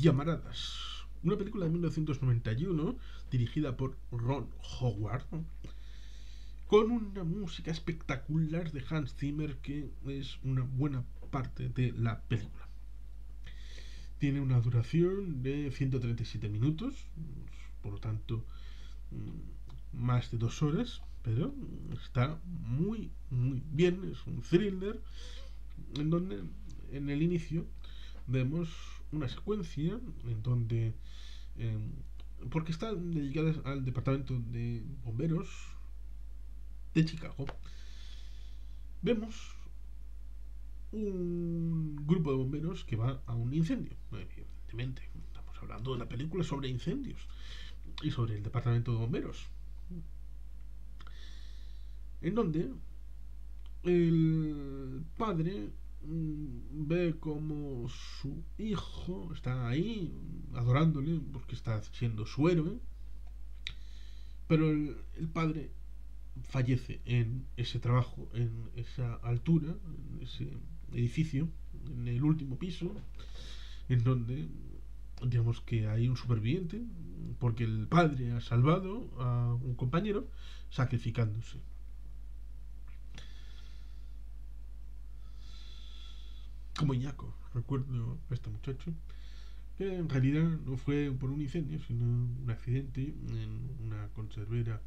Llamaradas, una película de 1991 dirigida por Ron Howard, con una música espectacular de Hans Zimmer que es una buena parte de la película. Tiene una duración de 137 minutos, por lo tanto más de 2 horas, pero está muy muy bien. Es un thriller en donde en el inicio vemos una secuencia en donde eh, porque está dedicada al departamento de bomberos de Chicago, vemos un grupo de bomberos que va a un incendio. Evidentemente estamos hablando de una película sobre incendios y sobre el departamento de bomberos, en donde el padre ve como su hijo está ahí adorándole porque está siendo su héroe, pero el padre fallece en ese trabajo, en esa altura, en ese edificio, en el último piso, en donde digamos que hay un superviviente porque el padre ha salvado a un compañero sacrificándose. Como Iñaco, recuerdo a este muchacho, que en realidad no fue por un incendio, sino un accidente en una conservera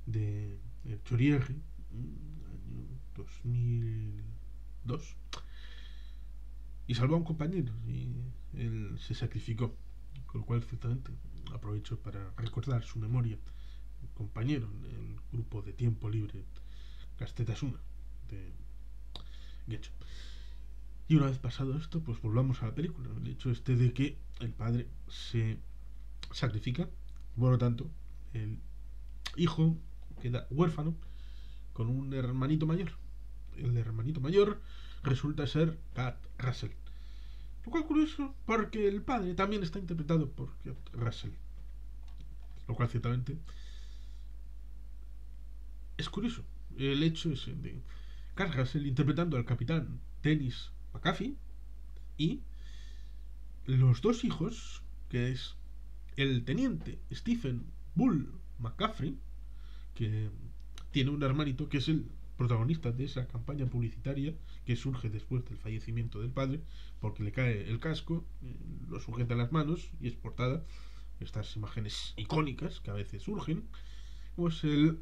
de Chorierri, año 2002, y salvó a un compañero y él se sacrificó, con lo cual ciertamente aprovecho para recordar su memoria, compañero en el grupo de tiempo libre Castetasuna de Guecho. Y una vez pasado esto, pues volvamos a la película. El hecho este de que el padre se sacrifica, por lo tanto, el hijo queda huérfano con un hermanito mayor. El hermanito mayor resulta ser Kurt Russell. Lo cual es curioso porque el padre también está interpretado por Kurt Russell. Lo cual ciertamente es curioso. El hecho es de Kurt Russell interpretando al capitán Dennis McAfee y los dos hijos, que es el teniente Stephen Bull McCaffrey, que tiene un hermanito que es el protagonista de esa campaña publicitaria que surge después del fallecimiento del padre, porque le cae el casco, lo sujeta en las manos y es portada. Estas imágenes icónicas que a veces surgen, pues el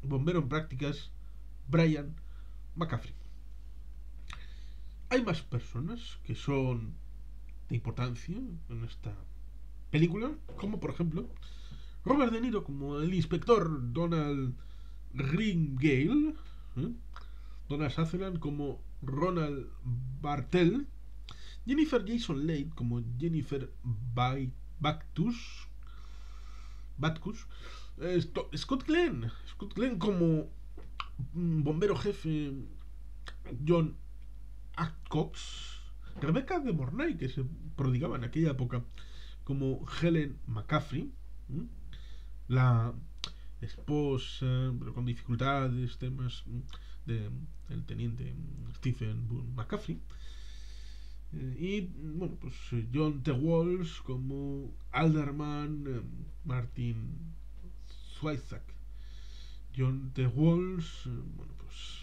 bombero en prácticas Brian McCaffrey. Hay más personas que son de importancia en esta película, como por ejemplo Robert De Niro como el inspector Donald Ringale, ¿eh? Donald Sutherland como Ronald Bartel, Jennifer Jason Leigh como Jennifer Bactus, Scott Glenn como bombero jefe John Adcox, Rebecca de Mornay, que se prodigaba en aquella época como Helen McCaffrey, la esposa, pero con dificultades, temas del teniente Stephen McCaffrey. Y bueno, pues John T. Walsh como Alderman Martin Swisak. John T. Walsh, bueno, pues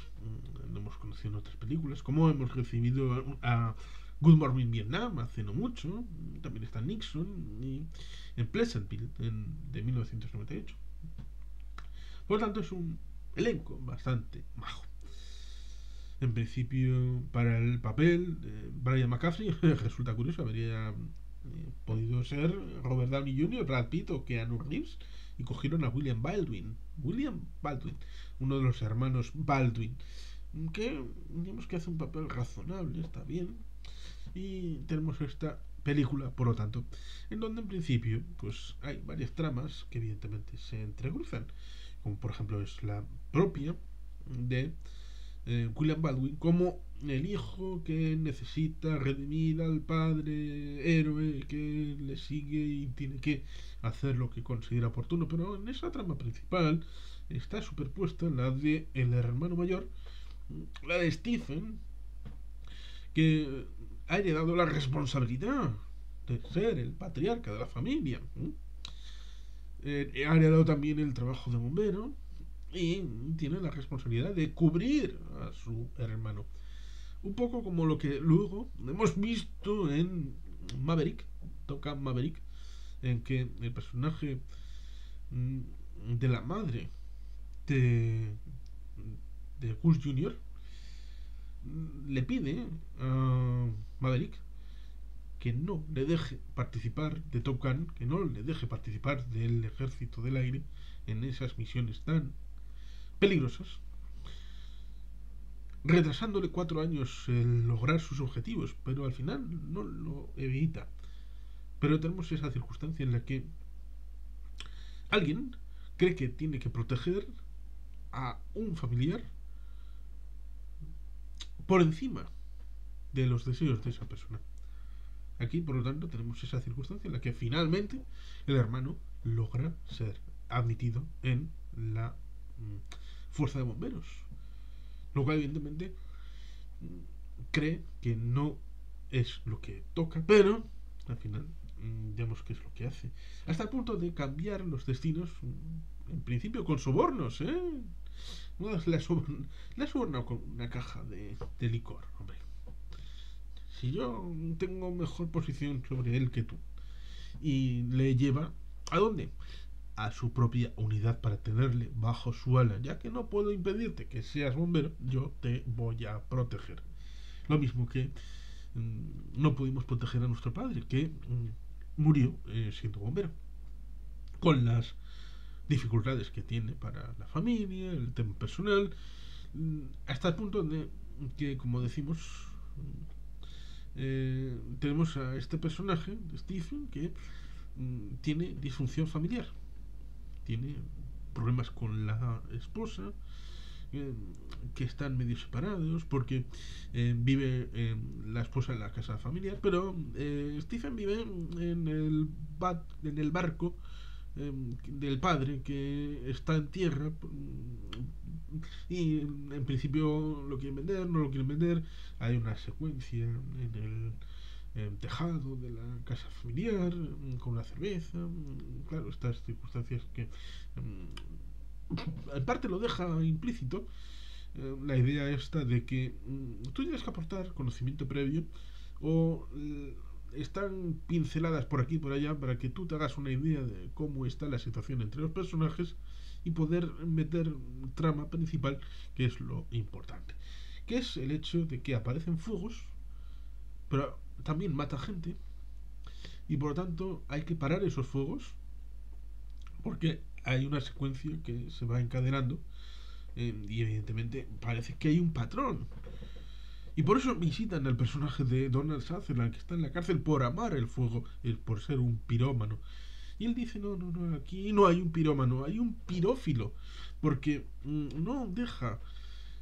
lo hemos conocido en otras películas, como hemos recibido a Good Morning Vietnam hace no mucho. También está Nixon y en Pleasantville de 1998. Por lo tanto es un elenco bastante majo. En principio, para el papel de Brian McCaffrey resulta curioso, habría podido ser Robert Downey Jr., Brad Pitt o Keanu Reeves, y cogieron a William Baldwin, uno de los hermanos Baldwin, que digamos que hace un papel razonable, está bien. Y tenemos esta película, por lo tanto, en donde en principio pues hay varias tramas que evidentemente se entrecruzan, como por ejemplo es la propia de William Baldwin como el hijo que necesita redimir al padre héroe que le sigue y tiene que hacer lo que considera oportuno. Pero en esa trama principal está superpuesta la de el hermano mayor, la de Stephen, que ha heredado la responsabilidad de ser el patriarca de la familia. Ha heredado también el trabajo de bombero y tiene la responsabilidad de cubrir a su hermano. Un poco como lo que luego hemos visto en Maverick, Toca Maverick, en que el personaje de la madre de, de Gus Jr. Le pide a Maverick que no le deje participar de Top Gun, que no le deje participar del ejército del aire en esas misiones tan peligrosas, retrasándole 4 años el lograr sus objetivos, pero al final no lo evita. Pero tenemos esa circunstancia en la que alguien cree que tiene que proteger a un familiar por encima de los deseos de esa persona. Aquí, por lo tanto, tenemos esa circunstancia en la que finalmente el hermano logra ser admitido en la fuerza de bomberos. Lo cual, evidentemente, cree que no es lo que toca, pero al final vemos qué es lo que hace. Hasta el punto de cambiar los destinos, en principio con sobornos, ¿eh? Le ha sobornado con una caja de licor, hombre. Si yo tengo mejor posición sobre él que tú. Y le lleva ¿a dónde? A su propia unidad para tenerle bajo su ala. Ya que no puedo impedirte que seas bombero, yo te voy a proteger. Lo mismo que no pudimos proteger a nuestro padre, que murió siendo bombero. Con las dificultades que tiene para la familia, el tema personal, hasta el punto de que, como decimos, tenemos a este personaje, Stephen, que tiene disfunción familiar, tiene problemas con la esposa, que están medio separados porque vive la esposa en la casa familiar, pero Stephen vive en el barco del padre que está en tierra, y en principio lo quieren vender, no lo quieren vender. Hay una secuencia en el tejado de la casa familiar con la cerveza, claro, estas circunstancias que en parte lo deja implícito la idea esta de que tú tienes que aportar conocimiento previo o están pinceladas por aquí y por allá para que tú te hagas una idea de cómo está la situación entre los personajes y poder meter trama principal, que es lo importante, que es el hecho de que aparecen fuegos, pero también mata gente, y por lo tanto hay que parar esos fuegos porque hay una secuencia que se va encadenando, y evidentemente parece que hay un patrón. Y por eso visitan al personaje de Donald Sutherland, que está en la cárcel por amar el fuego, por ser un pirómano. Y él dice, no, no, no, aquí no hay un pirómano, hay un pirófilo. Porque no deja,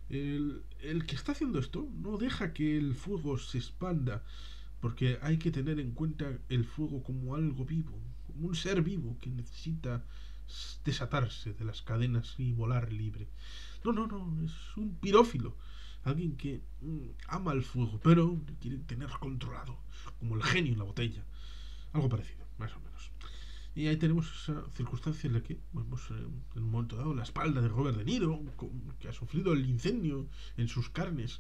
el que está haciendo esto, no deja que el fuego se expanda. Porque hay que tener en cuenta el fuego como algo vivo, como un ser vivo que necesita desatarse de las cadenas y volar libre. No, no, no, es un pirófilo. Alguien que ama el fuego, pero quiere tener controlado, como el genio en la botella. Algo parecido, más o menos. Y ahí tenemos esa circunstancia en la que vemos en un momento dado la espalda de Robert De Niro, que ha sufrido el incendio en sus carnes.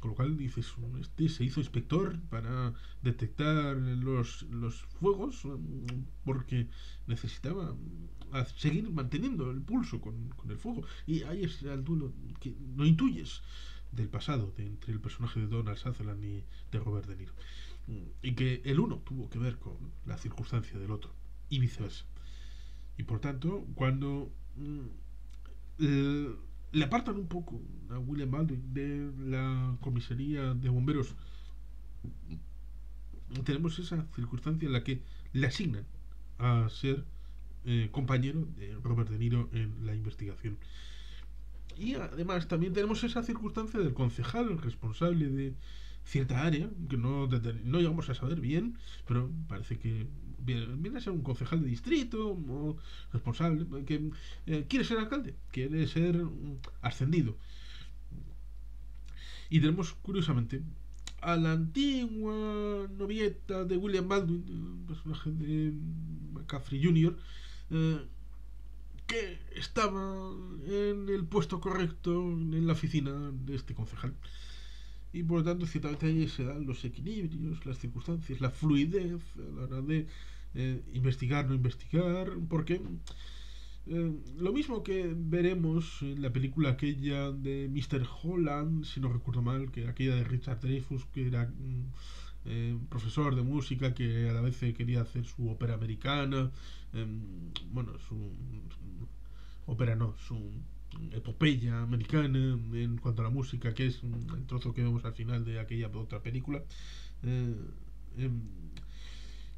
Con lo cual dices, este se hizo inspector para detectar los fuegos, porque necesitaba seguir manteniendo el pulso con el fuego. Y ahí es el duelo que no intuyes del pasado entre el personaje de Donald Sutherland y de Robert De Niro. Y que el uno tuvo que ver con la circunstancia del otro y viceversa. Y por tanto, cuando le apartan un poco a William Baldwin de la comisaría de bomberos, tenemos esa circunstancia en la que le asignan a ser compañero de Robert De Niro en la investigación. Y además también tenemos esa circunstancia del concejal responsable de cierta área, que no llegamos a saber bien, pero parece que viene a ser un concejal de distrito o responsable, que quiere ser alcalde, quiere ser ascendido. Y tenemos, curiosamente, a la antigua novieta de William Baldwin, el personaje de McCaffrey Jr., eh, que estaba en el puesto correcto en la oficina de este concejal. Y por lo tanto, ciertamente ahí se dan los equilibrios, las circunstancias, la fluidez a la hora de investigar, no investigar, porque lo mismo que veremos en la película aquella de Mr. Holland, si no recuerdo mal, que aquella de Richard Dreyfuss, que era profesor de música que a la vez quería hacer su ópera americana, bueno, su ópera no, su epopeya americana en cuanto a la música, que es el trozo que vemos al final de aquella otra película. Eh, eh,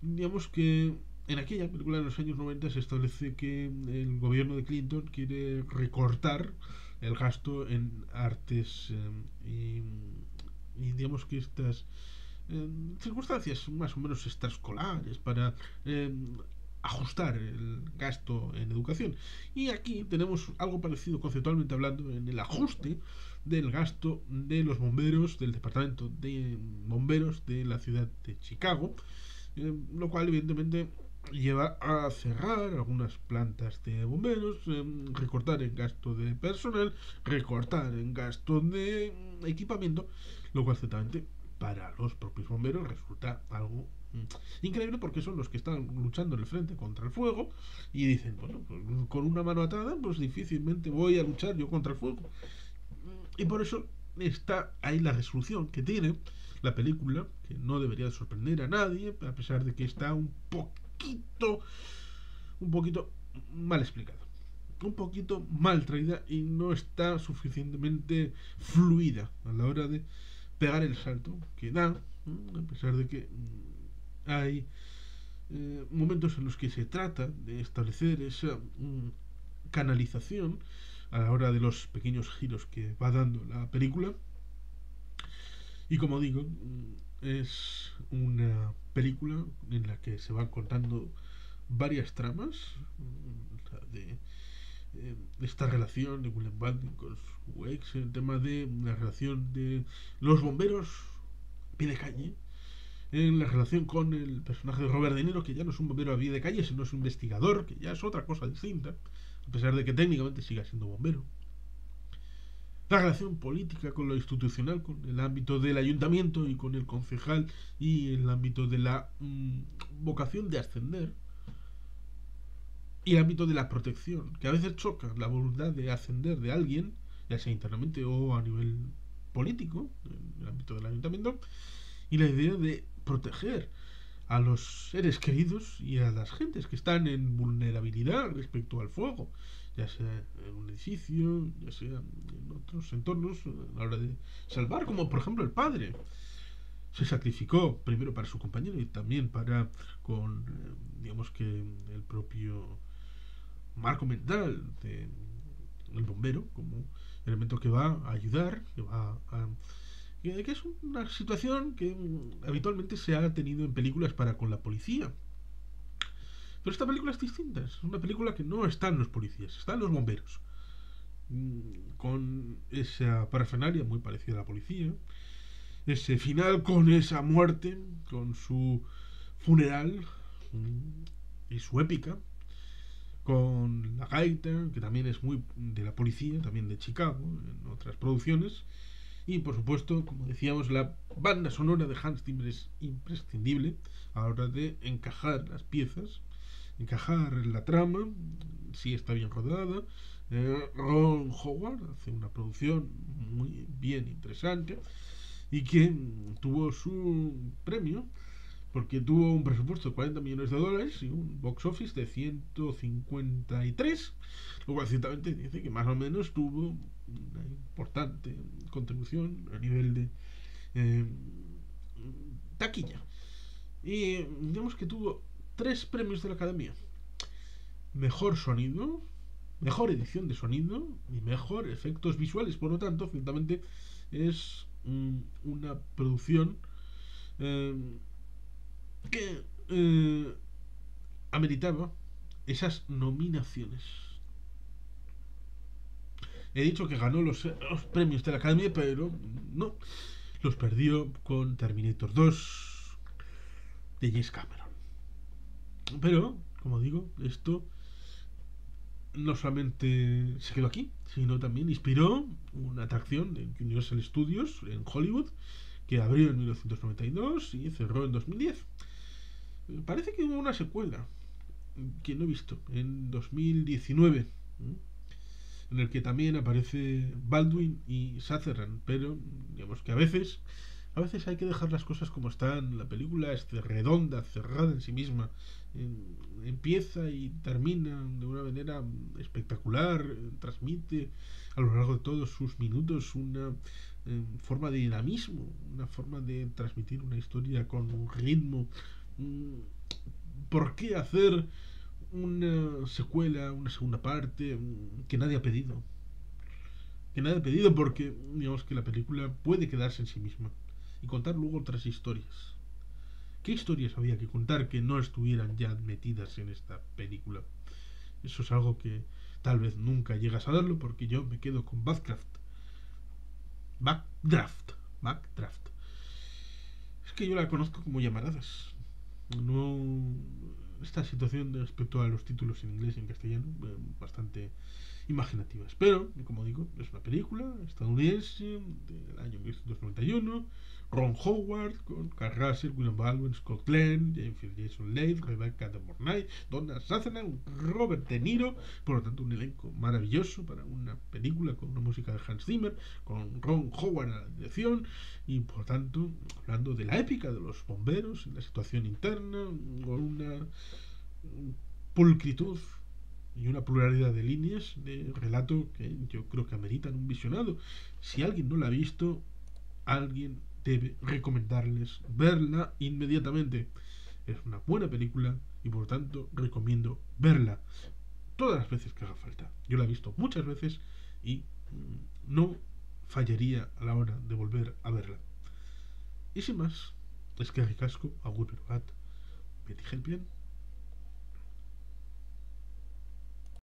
digamos que en aquella película de los años 90 se establece que el gobierno de Clinton quiere recortar el gasto en artes y digamos que estas circunstancias más o menos extraescolares para ajustar el gasto en educación. Y aquí tenemos algo parecido conceptualmente hablando en el ajuste del gasto de los bomberos del departamento de bomberos de la ciudad de Chicago, lo cual evidentemente lleva a cerrar algunas plantas de bomberos, recortar en gasto de personal, recortar en gasto de equipamiento, lo cual ciertamente para los propios bomberos resulta algo increíble, porque son los que están luchando en el frente contra el fuego y dicen, bueno, pues con una mano atada pues difícilmente voy a luchar yo contra el fuego. Y por eso está ahí la resolución que tiene la película, que no debería sorprender a nadie, a pesar de que está un poquito mal explicado, un poquito mal traída y no está suficientemente fluida a la hora de pegar el salto que da, a pesar de que hay momentos en los que se trata de establecer esa canalización a la hora de los pequeños giros que va dando la película. Y como digo, es una película en la que se van contando varias tramas de esta relación de William Baldwin con su ex, el tema de la relación de los bomberos pie de calle, en la relación con el personaje de Robert De Niro, que ya no es un bombero a pie de calle, sino es un investigador, que ya es otra cosa distinta, a pesar de que técnicamente siga siendo bombero. La relación política con lo institucional, con el ámbito del ayuntamiento y con el concejal, y el ámbito de la vocación de ascender, y el ámbito de la protección, que a veces choca la voluntad de ascender de alguien, ya sea internamente o a nivel político, en el ámbito del ayuntamiento, y la idea de proteger a los seres queridos y a las gentes que están en vulnerabilidad respecto al fuego, ya sea en un edificio, ya sea en otros entornos, a la hora de salvar, como por ejemplo el padre se sacrificó primero para su compañero y también para con digamos que el propio marco mental de el bombero como elemento que va a ayudar, que va a que es una situación que habitualmente se ha tenido en películas para con la policía. Pero esta película es distinta. Es una película que no están los policías, están los bomberos. Con esa parafernalia muy parecida a la policía. Ese final con esa muerte, con su funeral y su épica. Con la gaita, que también es muy de la policía, también de Chicago, en otras producciones. Y por supuesto, como decíamos, la banda sonora de Hans Zimmer es imprescindible a la hora de encajar las piezas, encajar la trama, si está bien rodada. Ron Howard hace una producción muy bien interesante y que tuvo su premio porque tuvo un presupuesto de 40 millones de dólares y un box office de 153, lo cual ciertamente dice que más o menos tuvo una importante contribución a nivel de eh, taquilla. Y digamos que tuvo 3 premios de la Academia: mejor sonido, mejor edición de sonido y mejor efectos visuales. Por lo tanto, ciertamente es una producción eh, que ameritaba esas nominaciones. He dicho que ganó los premios de la Academia, pero no. los perdió con Terminator 2 de James Cameron. Pero, como digo, esto no solamente se quedó aquí, sino también inspiró una atracción de Universal Studios en Hollywood que abrió en 1992 y cerró en 2010. Parece que hubo una secuela que no he visto en 2019, en el que también aparece Baldwin y Sutherland, pero digamos que a veces hay que dejar las cosas como están. La película es redonda, cerrada en sí misma. Empieza y termina de una manera espectacular. Transmite a lo largo de todos sus minutos una forma de dinamismo, una forma de transmitir una historia con un ritmo. Mm, ¿Por qué hacer una secuela, una segunda parte que nadie ha pedido? Que nadie ha pedido porque digamos que la película puede quedarse en sí misma y contar luego otras historias. ¿Qué historias había que contar que no estuvieran ya metidas en esta película? Eso es algo que tal vez nunca llegas a verlo porque yo me quedo con Backdraft. Backdraft. Backdraft. Es que yo la conozco como llamaradas. No. Esta situación respecto a los títulos en inglés y en castellano, bastante imaginativas. Pero, como digo, es una película estadounidense del año 1991. Ron Howard, con Carl Russell, William Baldwin, Scott Glenn, Jason Leigh, Rebecca de Mornay, Donna Sutherland, Robert De Niro. Por lo tanto, un elenco maravilloso para una película con una música de Hans Zimmer, con Ron Howard a la dirección. Y por tanto, hablando de la épica de los bomberos, en la situación interna, con una pulcritud y una pluralidad de líneas de relato que yo creo que ameritan un visionado. Si alguien no la ha visto, alguien debe recomendarles verla inmediatamente. Es una buena película y por lo tanto recomiendo verla todas las veces que haga falta. Yo la he visto muchas veces y no fallaría a la hora de volver a verla. Y sin más, es que ricasco, agur, bat, Betty Helpien.